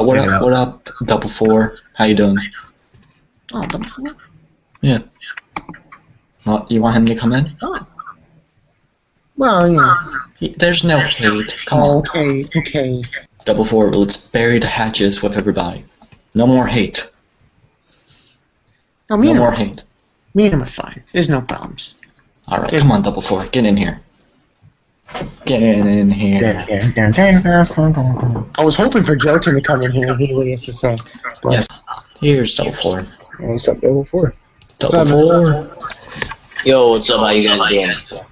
Oh, what up? What up? Double four. How you doing? Oh, double four? Yeah. Well, you want him to come in? Oh. Well, you know. There's no hate. Come on. Okay. Double four. Let's bury the hatches with everybody. No more hate. No, No more hate. Me and him are fine. There's no problems. All right, come on, double four. Get in here. Get in here. I was hoping for Jotun to come in here and hear what he has to say. But Yes. Here's double four. What's up, double four? Double four. Yo, what's up? How you guys doing?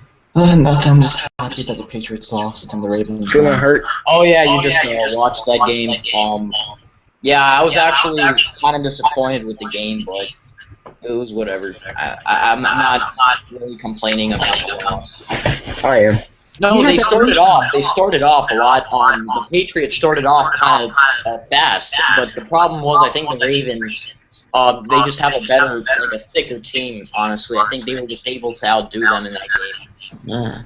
Nothing. I'm just happy that the Patriots lost and the Ravens Feeling won. hurt? Oh yeah, you just watched that game. Yeah, I was actually kind of disappointed with the game, but it was whatever. I'm not really complaining about the loss. I am. No, they started off a lot. The Patriots started off kind of fast, but the problem was I think the Ravens, they just have a better, like a thicker team. Honestly, I think they were just able to outdo them in that game. yeah.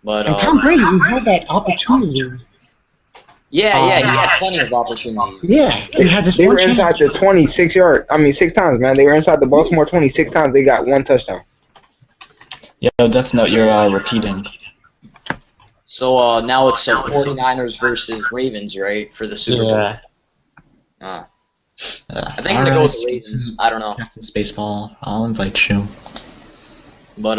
But And Tom Brady, he had that opportunity. yeah, he had plenty of opportunities. Yeah, he had this They one were chance. inside the 26 yard. I mean, 6 times, man. They were inside the Baltimore 26 times. They got 1 touchdown. Yo, Death Note, you're repeating. So now it's 49ers versus Ravens, right, for the Super Bowl? Yeah. I think I'm gonna go with the Ravens. I don't know, Captain Spaceball, I'll invite you. but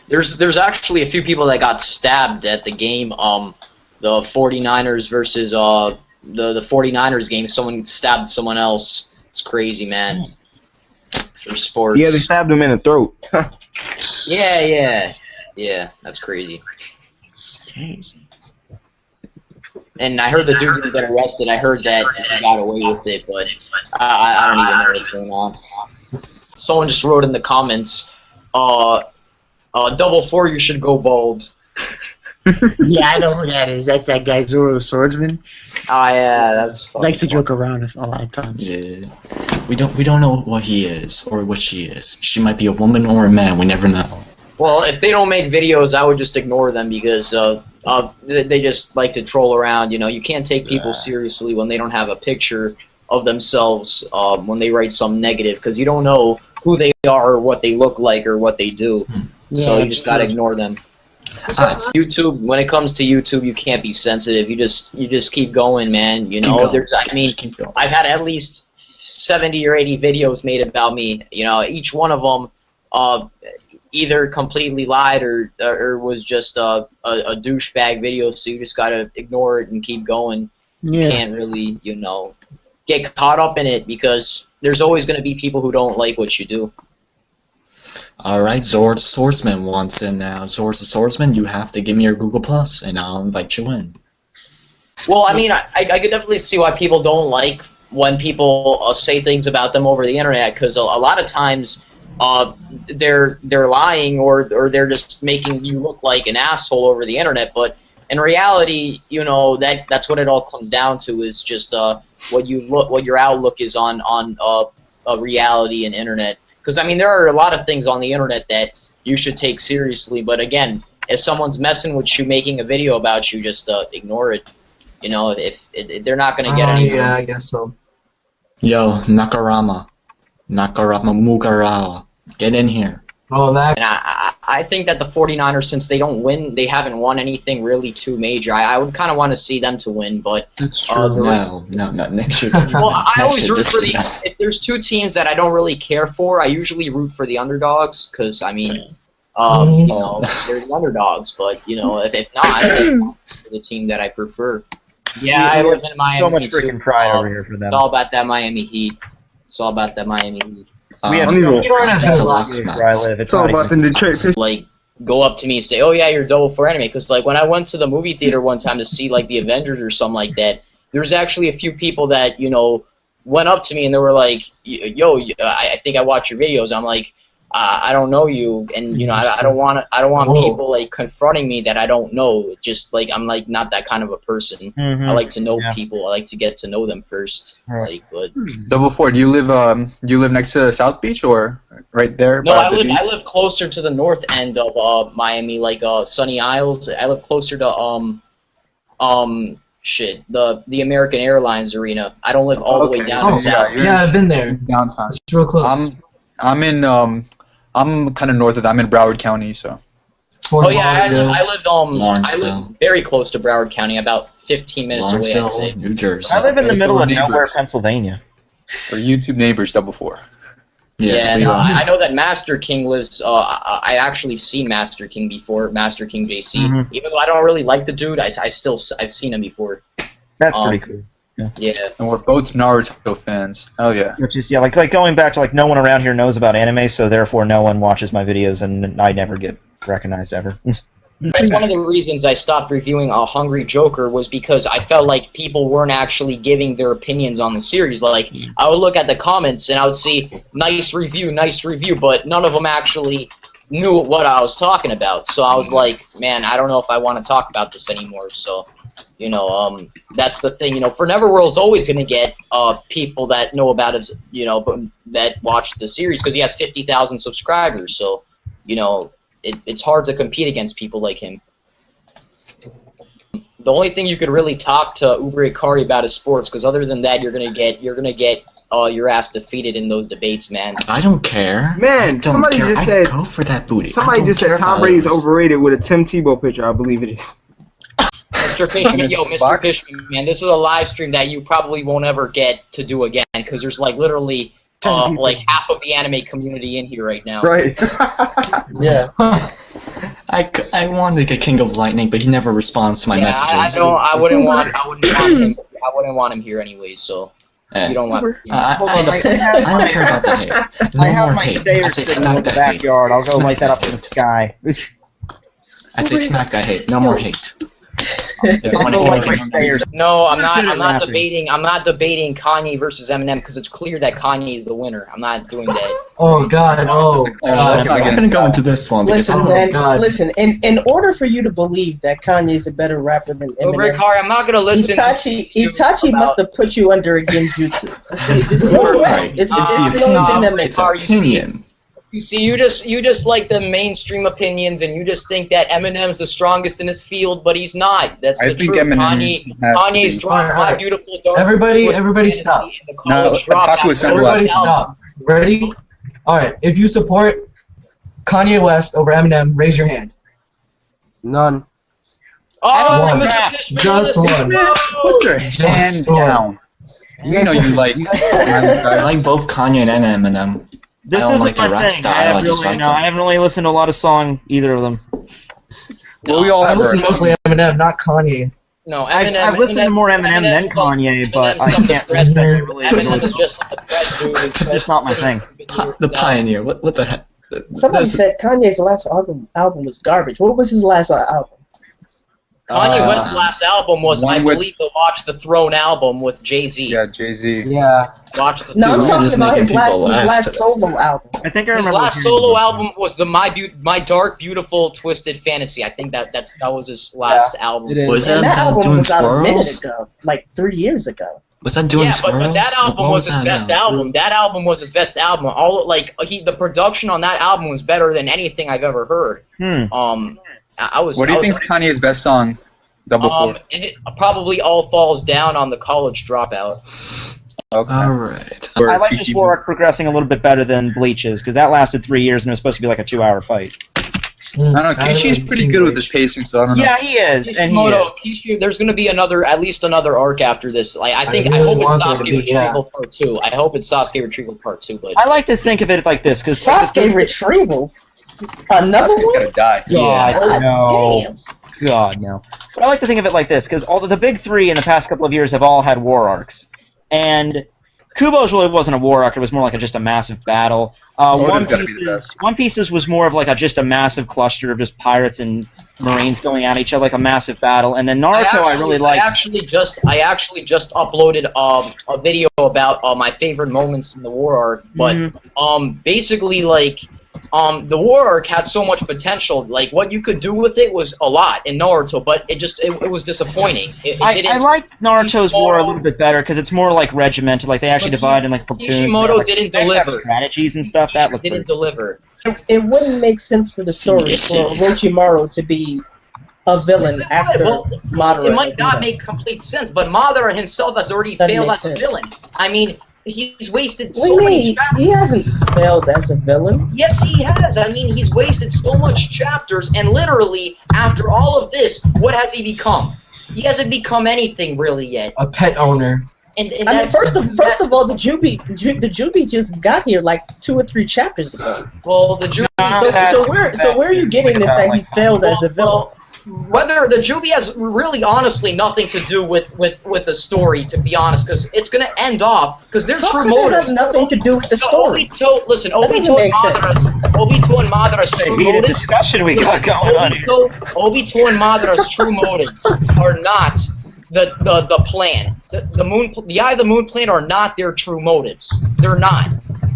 there's actually a few people that got stabbed at the game. The 49ers versus the 49ers game. Someone stabbed someone else. It's crazy, man. For sports. Yeah, they stabbed him in the throat. Yeah. That's crazy. Crazy. And I heard the dude didn't get arrested. I heard that he got away with it, but I don't even know what's going on. Someone just wrote in the comments, double four, you should go bald. Yeah, I know who that is. That's that guy Zoro the Swordsman. Oh yeah, that's funny. Likes to joke around a lot of times. Yeah. We don't know what he is or what she is. She might be a woman or a man. We never know. Well, if they don't make videos, I would just ignore them because they just like to troll around. You know, you can't take people seriously when they don't have a picture of themselves when they write something negative because you don't know who they are or what they look like or what they do. So you just gotta ignore them. YouTube. When it comes to YouTube, you can't be sensitive. You just keep going, man. You know, I've had at least 70 or 80 videos made about me. You know, each one of them either completely lied or was just a douchebag video. So you just gotta ignore it and keep going. Yeah. You can't really, you know, get caught up in it because there's always going to be people who don't like what you do. Alright, Zord the Swordsman wants in now. Zord the Swordsman, you have to give me your Google Plus, and I'll invite you in. Well, I mean, I could definitely see why people don't like when people say things about them over the internet, because a lot of times they're lying or they're just making you look like an asshole over the internet. But in reality, you know, that's what it all comes down to is just what your outlook is on reality and internet. Because, I mean, there are a lot of things on the internet that you should take seriously. But, again, if someone's messing with you, making a video about you, just ignore it. You know, if they're not going to get anywhere. Yeah, I guess so. Yo, Nakarama Mugarawa, get in here. Oh, that. And I think that the 49ers, since they haven't won anything really too major, I would kind of want to see them to win, but... That's true. No, next year. Well, I always root for the... If there's two teams that I don't really care for, I usually root for the underdogs, because, I mean, you know, they're the underdogs, but, you know, if not, I root for the team that I prefer. Yeah, I live in Miami. So much freaking pride over here for them. It's all about that Miami Heat. It's all about that Miami Heat. We have so so much much pride where I live. It's all about the Detroit. Like, go up to me and say, oh yeah, you're double for anime, because like when I went to the movie theater one time to see like the Avengers or something like that, there was actually a few people that, you know, went up to me and they were like, yo, I think I watch your videos. I'm like, I don't know you, and you know, I don't want people like confronting me that I don't know. Just like I'm like not that kind of a person. I like to know people. I like to get to know them first. Like, but Double four. Do you live next to South Beach or right there? no, I live closer to the north end of Miami, like Sunny Isles. I live closer to shit, the American Airlines Arena. I don't live all the way down in South. Yeah, I've been there. Downtown. It's real close. I'm in I'm kind of north of that. I'm in Broward County, so. Oh yeah, I lived Lawrenceville. very close to Broward County, about 15 minutes away. I'd say. New Jersey. I live in the middle of neighbors. nowhere, Pennsylvania. Or YouTube neighbors, double four. Yes, yeah, we no, are. I know that Master King lives. I actually seen Master King before, Master King JC. Mhm. Even though I don't really like the dude, I've seen him before. That's pretty cool. Yeah. And we're both Naruto fans. Oh yeah. Which is like going back to like no one around here knows about anime, so therefore no one watches my videos, and I never get recognized ever. That's one of the reasons I stopped reviewing A Hungry Joker was because I felt like people weren't actually giving their opinions on the series. Like, I would look at the comments and I would see, nice review, but none of them actually knew what I was talking about. So I was like, man, I don't know if I want to talk about this anymore. So, you know, that's the thing. You know, for Neverworld's always going to get people that know about it, you know, but that watch the series because he has 50,000 subscribers. So, you know, it's hard to compete against people like him. The only thing you could really talk to Uber Hikari about is sports, because other than that, you're gonna get your ass defeated in those debates, man. I don't care. Man, I don't somebody care. just I said- go for that booty. Somebody I don't just said care if Tom I Brady's lose. overrated with a Tim Tebow picture. I believe it is. Mr. Fishman, Mr. Fishman, man, this is a live stream that you probably won't ever get to do again, because there's like literally like half of the anime community in here right now. Right. Yeah. I wanted to get King of Lightning, but he never responds to my messages. I wouldn't want him here anyways. So you don't want. I don't care about the hate. No I have more my hate. stairs I say sitting in smack the that hate. backyard. I'll go Smack light that up hate. in the sky. I say smack that hate. No more hate. I'll go light my stairs. No, I'm not. Good at I'm not rapping. debating. I'm not debating Kanye versus Eminem because it's clear that Kanye is the winner. I'm not doing that. Oh God! Oh I'm not gonna go into this one because Listen, Oh, man. God. Listen. In order for you to believe that Kanye's a better rapper than Uber Eminem, Hikari, I'm not gonna listen. Itachi must have put you under a genjutsu. See, this is You're right. right. It's It's the the only thing that opinion. makes It's opinion. You see, you just like the mainstream opinions, and you just think that Eminem's the strongest in his field, but he's not. That's I the think truth. Eminem has to Kanye's be. dropped Alright. My Beautiful Dark. Everybody Twisted stop. Fantasy and the No, College Dropout. Otaku Assemble Everybody us. stop. Ready? All right. If you support Kanye West over Eminem, raise your hand. None. Oh, One. Mr. Fishman, Just listen, one. Put your Hand Just one. down. You know you like. I like both Kanye and Eminem. This I don't isn't like their my rap thing. style. I just like I them. haven't really listened to a lot of song either of them. Well, we all I have listen our- mostly to Eminem, not Kanye. No, I've listened to more Eminem than Kanye, but I can't really Eminem is just the best dude. It's just not my thing. The Pioneer. What the heck? Somebody This- said Kanye's last album was garbage. What was his last album? Kanye West's last album was, I one with- believe, the Watch the Throne album with Jay-Z. Yeah, Jay-Z. Yeah. Watch the No, I'm Dude, Throne. we're just talking about his making people laugh last today. solo album. I think I His remember. last hearing solo about album was the My Dark Beautiful Twisted Fantasy. I think that was his last album. It is. Was And that that about album doing was out a minute swirls? ago, like 3 years ago. Was that doing Yeah, swirls? but that album What was his that best about? album. That album was his best album. The production on that album was better than anything I've ever heard. that. I was. What do you I was think is Kanye's best song? Double four. it probably all falls down on the College Dropout. Okay. Alright. Or I like this Kishi- war arc progressing a little bit better than Bleach's, because that lasted 3 years and it was supposed to be like a 2-hour fight. I don't know. Kishi's pretty good with his pacing, so I don't know. Yeah, he is, and he Kishimoto, is. Kishi, there's going to be at least another arc after this. Like, I really hope it's want there to Sasuke be, Retrieval Part 2. I hope it's Sasuke Retrieval Part 2, but I like to think of it like this, because Sasuke Retrieval? Another Sasuke's one? gotta die. God, no. Damn. God, no. But I like to think of it like this, because the big three in the past couple of years have all had war arcs. And Kubo's really wasn't a war arc, it was more like just a massive battle. Oda's gotta be the best. One Piece's was more of like just a massive cluster of just pirates and marines going at each other, like a massive battle. And then Naruto I really like. I actually just uploaded a video about my favorite moments in the war arc, but basically like the war arc had so much potential. Like what you could do with it was a lot in Naruto, but it was disappointing. I like Naruto's war a little bit better because it's more like regimented. Like they actually But divide in like platoons. and they have, Kishimoto like, didn't they actually have deliver. strategies and stuff. That looked didn't pretty. deliver. It wouldn't make sense for the story for Orochimaru to be a villain after Well, Madara. it might not make complete sense, but Madara himself has already Doesn't failed make as a sense. villain. I mean, he's wasted What do so you many mean? chapters. He hasn't failed as a villain. Yes, he has. I mean, he's wasted so much chapters, and literally, after all of this, what has he become? He hasn't become anything really yet. A pet owner. And I mean, first of all, the Jubi just got here like 2 or 3 chapters ago. well, the Jubi. So where are you getting this that he failed as a villain? Well, whether the Jubi has really, honestly, nothing to do with the story, to be honest, because it's going to end off because their How true could it motives. have nothing to do with the story? Listen, That doesn't make sense. Obito and Madara's It's a true heated motives. discussion we got going on here. Obito and Madara's true motives are not the plan. The Eye of the Moon plan are not their true motives. They're not,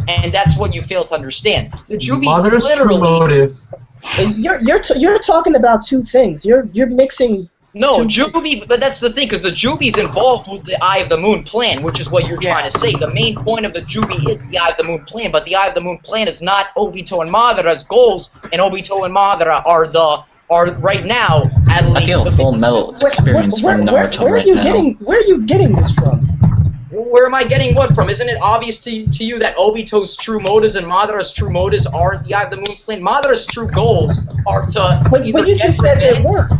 and that's what you fail to understand. The Jubi Madara's true literally. motive. You're talking about 2 things. You're mixing. No, 2 Jubi, but that's the thing, because the Jubi's involved with the Eye of the Moon plan, which is what you're trying to say. The main point of the Jubi is the Eye of the Moon plan, but the Eye of the Moon plan is not Obito and Madara's goals, and Obito and Madara are right now at least. I feel a full metal experience from Naruto where right are you now. Where are you getting this from? Where am I getting what from? Isn't it obvious to you that Obito's true motives and Madara's true motives aren't the Eye of the Moon plan? Madara's true goals are to. But you just said they weren't.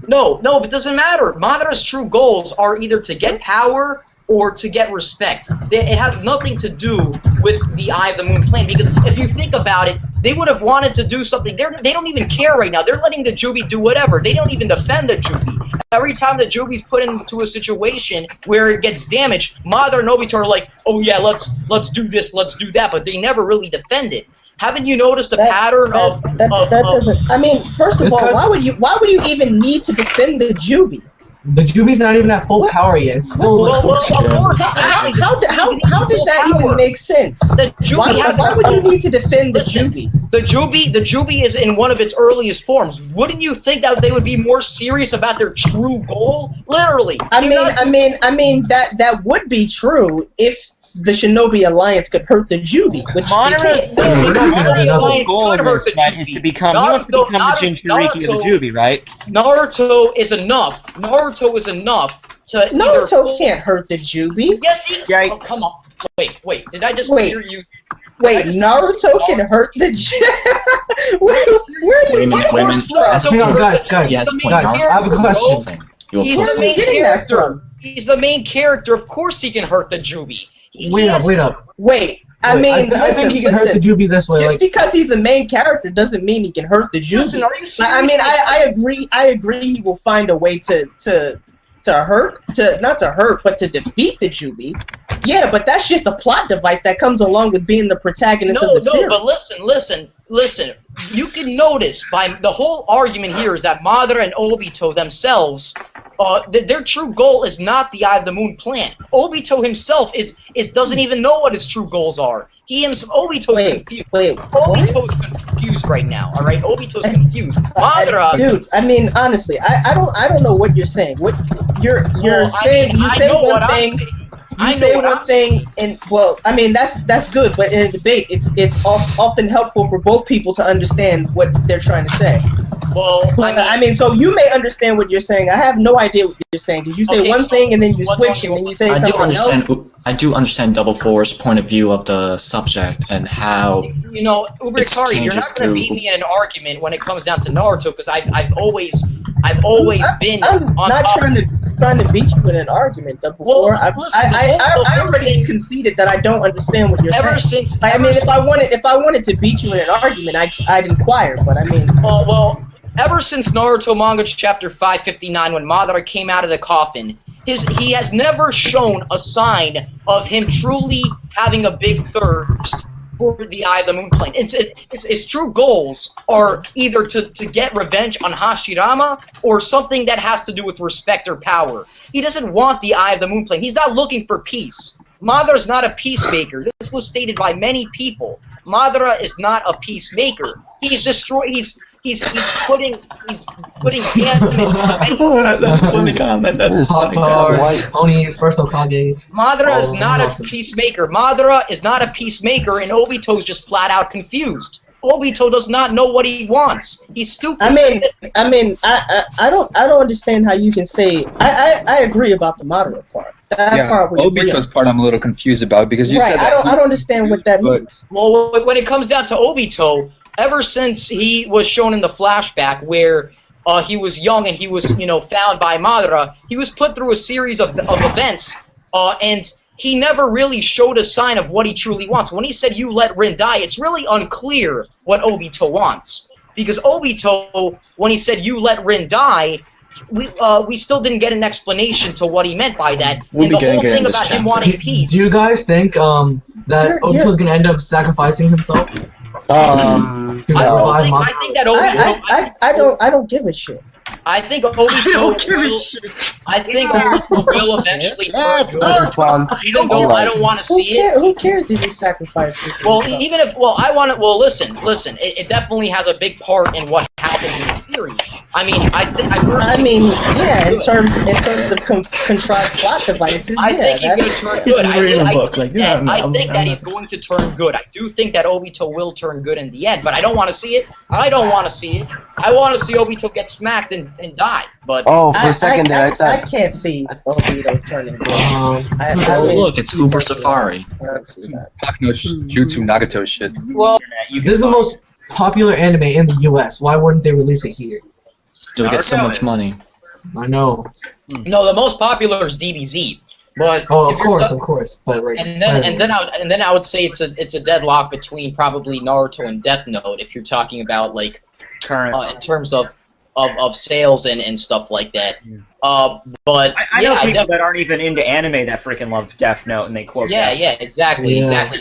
No, but it doesn't matter. Madara's true goals are either to get power or to get respect. It has nothing to do with the Eye of the Moon plan, because if you think about it, they would have wanted to do something. They don't even care right now. They're letting the Jubi do whatever. They don't even defend the Jubi. Every time the Jubi's put into a situation where it gets damaged, Madara and Obito are like, oh yeah, let's do this, let's do that, but they never really defend it. Haven't you noticed a pattern of doesn't. I mean, first of all, why would you even need to defend the Jubi? The Jubi's not even at full power yet. It's still Well, of course, How does that even make sense? The Jubi Why would you need to defend the Jubi? The Jubi is in one of its earliest forms. Wouldn't you think that they would be more serious about their true goal? Literally. I mean that would be true if the Shinobi Alliance could hurt the Jubi, which Madara's goal in this fight is to become. He wants to become the Jinchuriki of the Jubi, right? Naruto is enough. Naruto is enough to. Naruto can't hurt the Jubi. Yes, he. Yeah. Oh, come on. Wait. Did I just hear you? Wait, Naruto can hurt the Jubi. Where are you getting this from? Hang on, guys, I have a question. He's the main character. He's the main character. Of course, he can hurt the Jubi. Wait up. Wait, I think he can hurt the Jubi this way. Just because he's the main character doesn't mean he can hurt the Jubi. Listen, are you serious? I mean, I agree. He will find a way to not to hurt, but to defeat the Jubi. Yeah, but that's just a plot device that comes along with being the protagonist of the series. No, but listen. You can notice by the whole argument here is that Madara and Obito themselves, their true goal is not the Eye of the Moon plan. Obito himself doesn't even know what his true goals are. Obito's confused. Obito's confused right now. All right, Obito's confused. Madara, dude. I mean, honestly, I don't know what you're saying. What you're saying? You say one thing. You say one thing, and well, I mean that's good, but in a debate, it's often helpful for both people to understand what they're trying to say. Well, I mean, so you may understand what you're saying. I have no idea what you're saying because you say one thing and then you switch and then you say something else. I do understand Double Four's point of view of the subject and how. You know, Hikari, you're not going to beat me in an argument when it comes down to Naruto because I've always been. I'm not trying to beat you in an argument, Double Four. I already conceded that I don't understand what you're saying. I mean, if I wanted to beat you in an argument, I'd inquire. But I mean, well. Ever since Naruto manga chapter 559, when Madara came out of the coffin, he has never shown a sign of him truly having a big thirst for the Eye of the Moon plan. His true goals are either to get revenge on Hashirama or something that has to do with respect or power. He doesn't want the Eye of the Moon plan. He's not looking for peace. Madara's not a peacemaker. This was stated by many people. Madara is not a peacemaker. He's He's putting damage. That's a funny comment. That's a funny comment. Ponies, first Hokage. Madara is not a peacemaker. Madara is not a peacemaker, and Obito's just flat out confused. Obito does not know what he wants. He's stupid. I don't understand how you can say. I agree about the Madara part. That part we agree Obito's on. part I'm a little confused about because you Right, said that I don't understand what that means. Well, when it comes down to Obito, ever since he was shown in the flashback where he was young and he was, found by Madara, he was put through a series of events, and he never really showed a sign of what he truly wants. When he said, "You let Rin die," it's really unclear what Obito wants. Because Obito, when he said, "You let Rin die," we still didn't get an explanation to what he meant by that. We'll and be the whole getting thing this about him chapter. wanting peace. Do you guys think that Obito's gonna end up sacrificing himself to I revive Madara? I think that Obito. I don't give a shit. I think Obito. I think Obito will eventually turn good. I don't want to see it. Who cares if he sacrifices? Well, himself? even if I want to. Well, listen. It definitely has a big part in what happens in the series. I mean, in terms of contrived plot devices. I think he's going to turn good. He's reading a book. Like, yeah, I think that he's going to turn good. I do think that Obito will turn good in the end, but I don't want to see it. I don't want to see it. I want to see Obito get smacked and die. But Oh, for a second there, I I thought. cansee Obito turning good. Look, it's Uber Safari. I don't see that. no Jutsu Nagato shit. well, This is the most popular anime in the U.S. Why wouldn't they release it here? They'll get so much money. I know. no, the most popular is DBZ. But Oh, if of you're course. But like, And then I would say it's a deadlock between probably Naruto and Death Note if you're talking about like Current. in terms of sales and stuff like that. But I know people definitely. that aren't even into anime that freaking love Death Note and they quote Yeah, Death. exactly. Death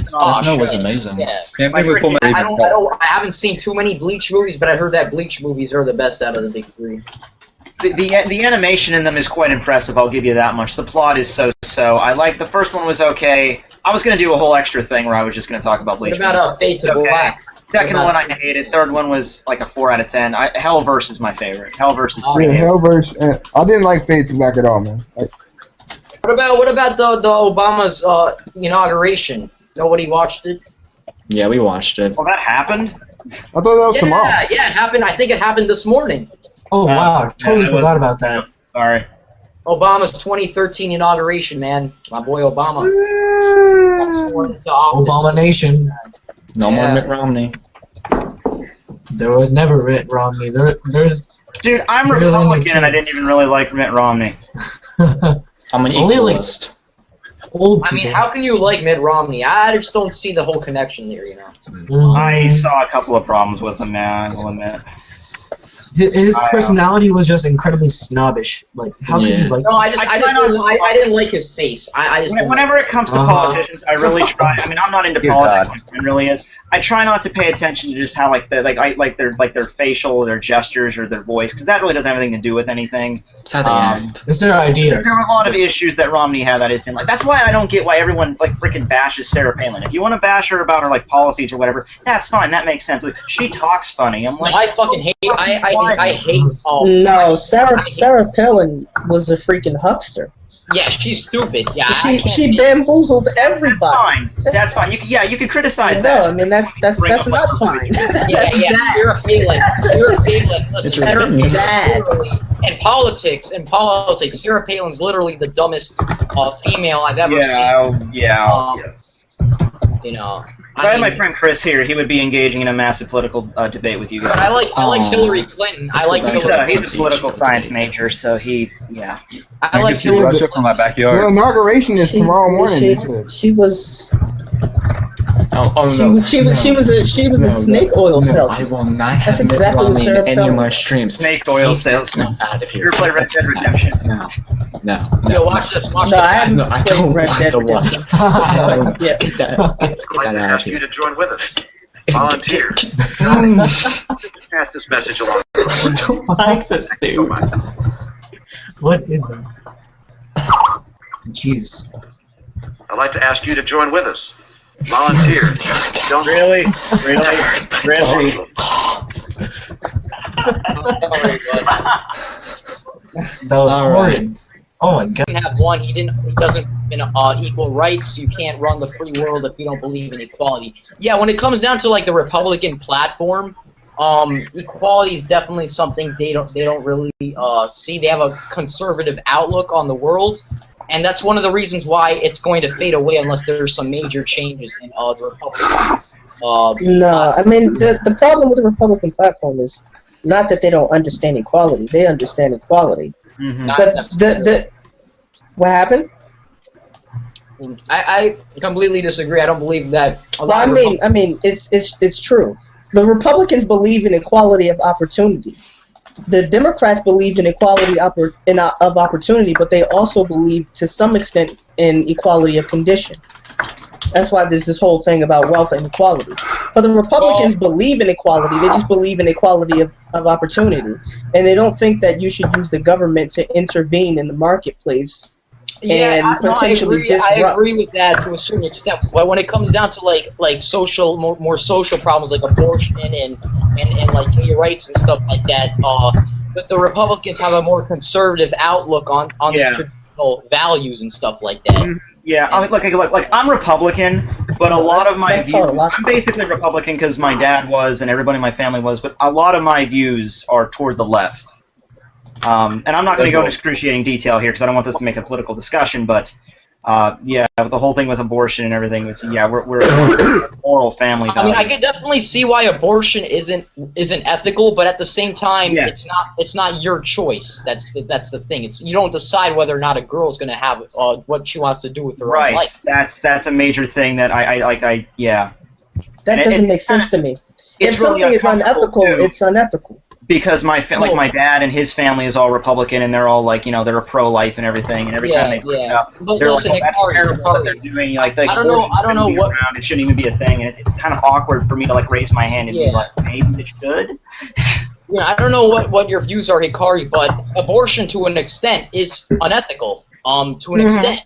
Note was amazing. Yeah. Can't My believe we friend, pulled my I haven't seen too many Bleach movies, but I heard that Bleach movies are the best out of the big three. The animation in them is quite impressive, I'll give you that much. The plot is so-so. I like the first one was okay. I was going to do a whole extra thing where I was just going to talk about Bleach. What about Fate to Black? Second one I hated. Third one was like a 4 out of 10. Hellverse is my favorite. Hellverse is Oh, pretty Yeah, good. Hellverse. I didn't like Fate to Black at all, man. Like, What about the Obama's inauguration? Nobody watched it. Yeah, we watched it. Well, that happened? I thought that was tomorrow. Yeah, it happened. I think it happened this morning. oh wow, I totally yeah, forgot about that. Sorry. Obama's 2013 inauguration, man. My boy Obama. Got sworn into office. Obama Nation. No more Yeah. Mitt Romney. There was never Mitt Romney. There's Dude, I'm Really Republican and I chance. didn't even really like Mitt Romney. I'm an Only, like, equalist. old I people. mean, how can you like Mitt Romney? I just don't see the whole connection there, you know. I saw a couple of problems with him, man, I will admit. His personality was just incredibly snobbish. Like, how could Yeah. you like? No, I didn't like his face. I just didn't Whenever it comes to politicians, I really try. I mean, I'm not into Dear politics. God. My friend really is. I try not to pay attention to just how like their facial, their gestures, or their voice, because that really doesn't have anything to do with anything. It's how they act. It's their ideas. There are a lot of issues that Romney had that I just didn't like. That's why I don't get why everyone like freaking bashes Sarah Palin. If you want to bash her about her like policies or whatever, that's fine. That makes sense. Like, she talks funny. I'm like, I fucking hate. I hate. No, Sarah Palin was a freaking huckster. Yeah, she's stupid. Yeah, I She can't she hate- bamboozled that's everybody. fine. That's fine. You can criticize No, that. I mean that's not fine. Yeah, Sarah Palin. Sarah Palin. Listen, It's Sarah ridiculous. Palin literally, in politics, Sarah Palin's literally the dumbest female I've ever seen. You know. If I had my friend Chris here, he would be engaging in a massive political debate with you guys. But I like Hillary Clinton. I like That's Hillary. He's a political science major, so he, yeah. I I can like see Hillary. Russia from my The backyard. inauguration is tomorrow morning. they said. She was Oh she no. was a snake oil No, I salesman. will not have That's Mitt exactly what Romney Sarah in any Palin of my is. streams. Snake oil Get sales. stuff out of here. You ever play Red Dead Redemption? No. Yo, watch this. Watch No, this. I haven't No, I played don't Red want Dead to watch. Redemption. Yeah. Get that I'd like out to of ask you here. to join with us. Volunteer. Pass this message along. I don't like this, dude. What is that? Jeez. I'd like to ask you to join with us. Volunteer. Don't Really? That was All horrid. Oh my god. He didn't have one. He doesn't in equal rights. You can't run the free world if you don't believe in equality. Yeah, when it comes down to like the Republican platform, equality is definitely something they don't really see. They have a conservative outlook on the world, and that's one of the reasons why it's going to fade away unless there's some major changes in the Republican. No, I mean the problem with the Republican platform is not that they don't understand equality. They understand equality. But what happened? I completely disagree. I don't believe that. Well, I mean, it's true. The Republicans believe in equality of opportunity. The Democrats believe in equality of opportunity, but they also believe to some extent in equality of condition. That's why there's this whole thing about wealth inequality. But the Republicans believe in equality. They just believe in equality of opportunity. And they don't think that you should use the government to intervene in the marketplace and potentially disrupt. I agree with that to a certain extent. But when it comes down to like social, more social problems like abortion and like gay rights and stuff like that, the Republicans have a more conservative outlook on the traditional values and stuff like that. Yeah, I mean, look, I'm Republican, but a lot of my views, I'm basically Republican because my dad was and everybody in my family was, but a lot of my views are toward the left. And I'm not going to go into excruciating detail here because I don't want this to make a political discussion, but yeah, with the whole thing with abortion and everything, we're a moral family. I mean, I could definitely see why abortion isn't ethical, but at the same time, it's not your choice. That's the thing. You don't decide whether or not a girl is going to have what she wants to do with her own life. That's a major thing that I. That doesn't make sense to me. If something is unethical, it's unethical. Because my dad and his family is all Republican, and they're all like, they're pro-life and everything. And every time they bring it up, they're like, "That's terrible what they're doing." Like, I don't know what it shouldn't even be a thing, and it's kind of awkward for me to like raise my hand and be like, "Maybe it should." Yeah, I don't know what your views are, Hikari, but abortion to an extent is unethical. To an extent.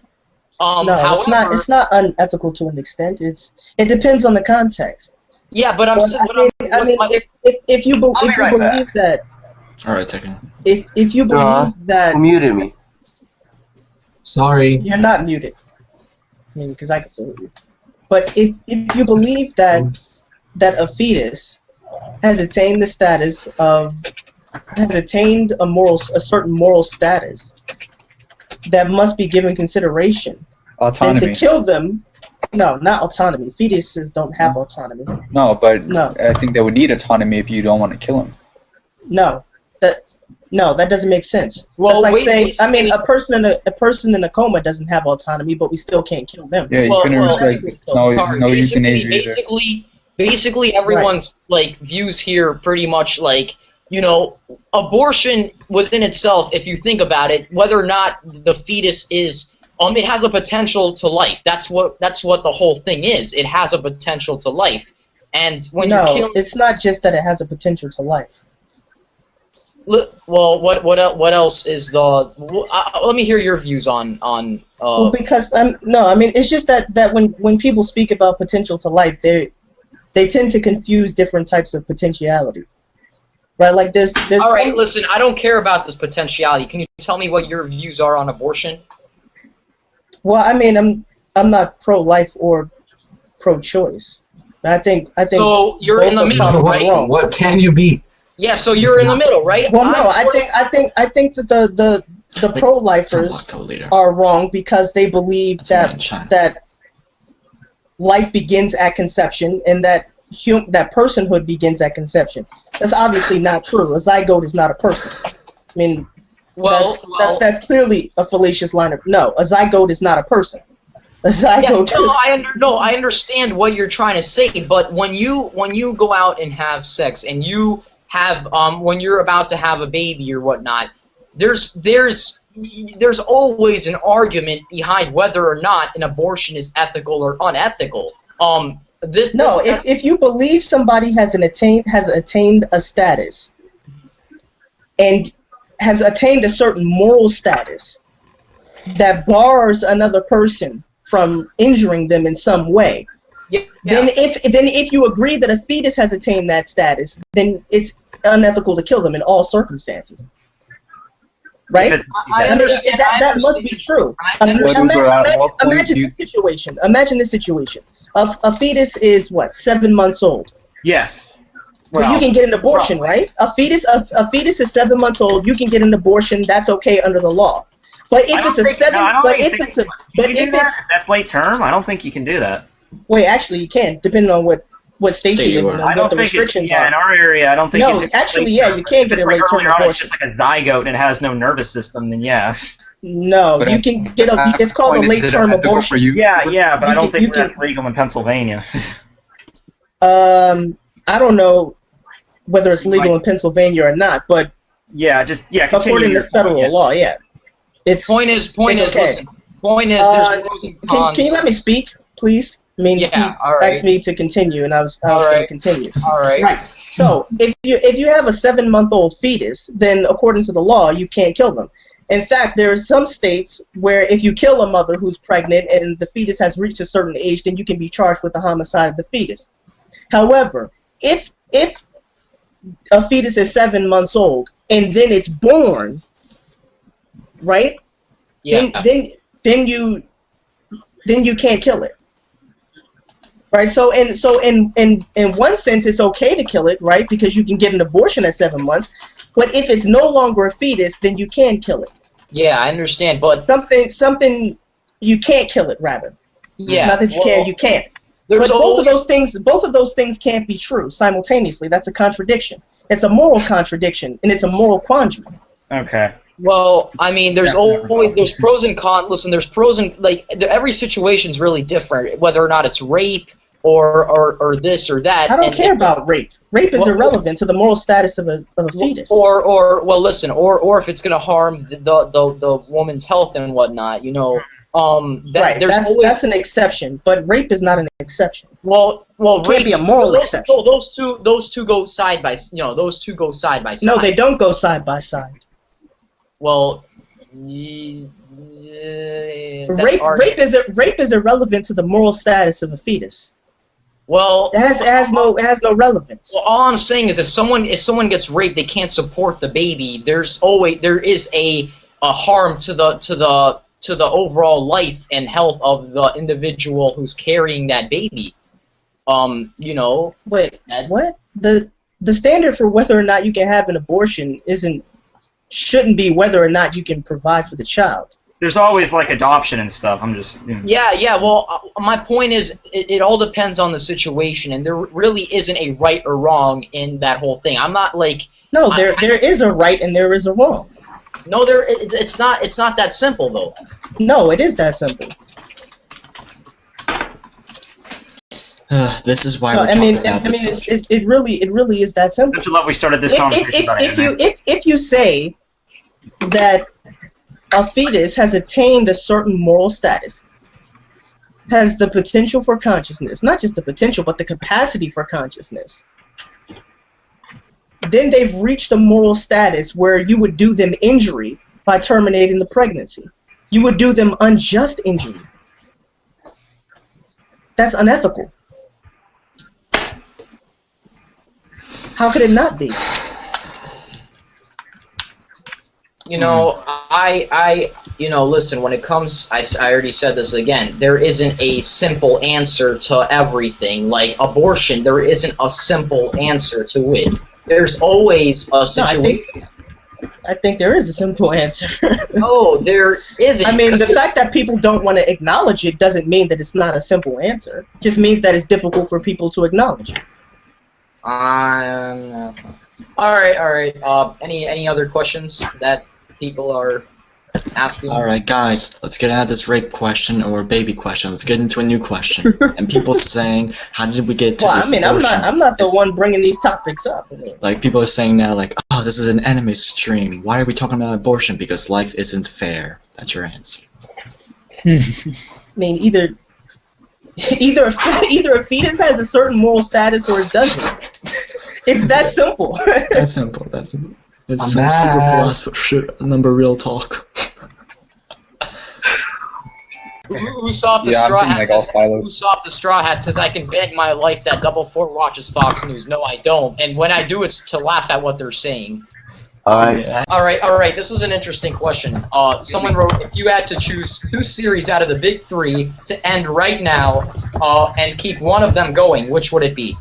No, however, it's not unethical to an extent. It depends on the context. Yeah, but if you believe that. All right, taking. If you believe that. Who muted me? Sorry. You're not muted. I mean, because I can still hear you. But if you believe that a fetus has attained the status of a certain moral status that must be given consideration, Autonomy. and to kill them. No, not autonomy. Fetuses don't have autonomy. No, but I think they would need autonomy if you don't want to kill them. No, that doesn't make sense. Well, that's like saying, I mean, a person in a coma doesn't have autonomy, but we still can't kill them. Yeah, you couldn't no euthanasia. Basically, everyone's like views here pretty much like abortion within itself. If you think about it, whether or not the fetus is. It has a potential to life. That's what the whole thing is. It has a potential to life, and when it's not just that it has a potential to life. Well, what else is the? Let me hear your views on. Well, because it's just that when people speak about potential to life, they tend to confuse different types of potentiality. Right? Like there's. All right, listen. I don't care about this potentiality. Can you tell me what your views are on abortion? Well, I mean, I'm not pro-life or pro-choice. I think. So you're in the middle, right? What can you be? Yeah, so you're in the middle, right? Well, no, I think that the pro-lifers are wrong because they believe that life begins at conception and that personhood begins at conception. That's obviously not true. A zygote is not a person. I mean. That's clearly a fallacious line of no. A zygote is not a person. A zygote. Yeah, I understand what you're trying to say, but when you go out and have sex and you have when you're about to have a baby or whatnot, there's always an argument behind whether or not an abortion is ethical or unethical. If you believe somebody has attained a status and has attained a certain moral status that bars another person from injuring them in some way. Then if you agree that a fetus has attained that status, then it's unethical to kill them in all circumstances. right? I understand. That must be true. Imagine this situation. Imagine this situation. A fetus is what, 7 months old. Yes. Well, you can get an abortion, right? A fetus is 7 months old. You can get an abortion. That's okay under the law. But if it's a that's late term. I don't think you can do that. Wait, actually, you can, depending on what state you live in and what the restrictions are. In our area, I don't think. No, actually, yeah, you can get a late term abortion. It's just like a zygote and it has no nervous system. Then yeah. No, you can get a. It's called a late term abortion. Yeah, but I don't think that's legal in Pennsylvania. I don't know whether it's legal in Pennsylvania or not, but according to federal law, yeah. It's point is okay. Listen, point is there's pros and cons. Can you let me speak, please? I mean, he asked me to continue, and I was going to continue. All right. Right. So if you have a 7-month-old fetus, then according to the law, you can't kill them. In fact, there are some states where if you kill a mother who's pregnant and the fetus has reached a certain age, then you can be charged with the homicide of the fetus. However, if a fetus is 7 months old and then it's born, right? Yeah. Then you can't kill it. Right? So in one sense it's okay to kill it, right? Because you can get an abortion at 7 months. But if it's no longer a fetus, then you can kill it. Yeah, I understand, but something you can't kill it, rather. Yeah. Not that you can, you can't. But both of those things can't be true simultaneously. That's a contradiction. It's a moral contradiction, and it's a moral quandary. Okay. Well, I mean, there's pros and cons. Listen, there's pros and every situation's really different, whether or not it's rape or this or that. I don't care about rape. Rape is irrelevant to the moral status of a fetus. Or if it's going to harm the woman's health and whatnot, you know. Right. That's an exception, but rape is not an exception. Well, it can't be a moral exception. No, those two go side by side. No, they don't go side by side. Well, rape is irrelevant to the moral status of a fetus. Well, it has no relevance. Well, all I'm saying is if someone gets raped, they can't support the baby. There is a harm to the overall life and health of the individual who's carrying that baby. You know. Wait, what? The standard for whether or not you can have an abortion shouldn't be whether or not you can provide for the child. There's always like adoption and stuff. I'm just. You know. Yeah. Well, my point is, it all depends on the situation, and there really isn't a right or wrong in that whole thing. I'm not like. No, there is a right and there is a wrong. No, it's not. It's not that simple though. No, it is that simple. This is why we're talking about this. It really is that simple. Don't you love we started this conversation about if you say that a fetus has attained a certain moral status, has the potential for consciousness, not just the potential, but the capacity for consciousness, then they've reached a moral status where you would do them injury by terminating the pregnancy. You would do them unjust injury. That's unethical. How could it not be? You know, listen, when it comes, I already said this again, there isn't a simple answer to everything. Like abortion, there isn't a simple answer to it. There's always a situation. I think there is a simple answer. No, there isn't. I mean, the fact that people don't want to acknowledge it doesn't mean that it's not a simple answer. It just means that it's difficult for people to acknowledge it. All right. Any other questions that people are asking? All right, guys, let's get out of this rape question or baby question. Let's get into a new question. And people saying, how did we get to this? Well, I mean, I'm not the one bringing these topics up. Like people are saying now, like, oh, this is an anime stream. Why are we talking about abortion? Because life isn't fair. That's your answer. I mean, either a fetus has a certain moral status or it doesn't. It's that simple. That's simple. It's some super philosopher shit. Number real talk. Usopp the Straw Hat says, I can bet my life that Double Four watches Fox News. No, I don't. And when I do, it's to laugh at what they're saying. Alright. All right. This is an interesting question. Someone wrote, if you had to choose 2 series out of the big 3 to end right now, and keep one of them going, which would it be?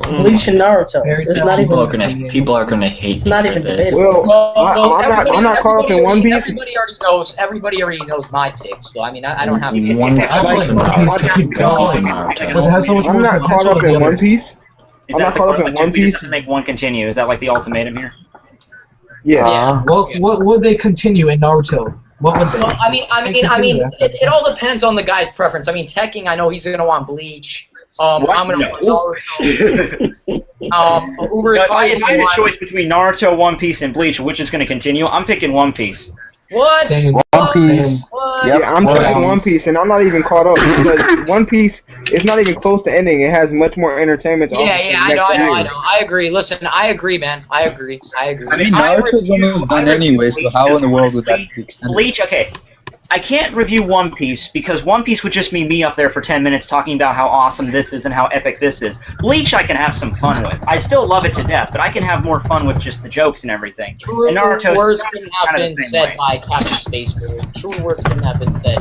Bleach and Naruto. It's not even. People are gonna hate It's not me for even this. debatable. I'm not caught up in One Piece. Everybody already knows my picks. So I mean, I don't have to. One Piece I and like One Piece to keep going. Because it has so much I'm more not caught potential up than the in One others. Piece. Is I'm that not the caught up in One we just Piece. have to make one continue? Is that like the ultimatum here? Yeah. What would they continue in Naruto? What would they? Well, I mean, it all depends on the guy's preference. I mean, Tekking, I know he's gonna want Bleach. I'm gonna want Naruto. If I had a choice between Naruto, One Piece, and Bleach, which is going to continue, I'm picking One Piece. What? Same. One Piece. What? Yeah, I'm taking One Piece, and I'm not even caught up because One Piece is not even close to ending. It has much more entertainment. Yeah, I know. I agree. Listen, I agree, man. I agree. I mean, Naruto's almost done anyway, so how in the world would that be extended? Bleach, okay. I can't review One Piece because One Piece would just be me up there for 10 minutes talking about how awesome this is and how epic this is. Bleach I can have some fun with. I still love it to death, but I can have more fun with just the jokes and everything. True And Naruto's words kind couldn't of have the been same said way. by Captain Spaceberg. True words couldn't have been said.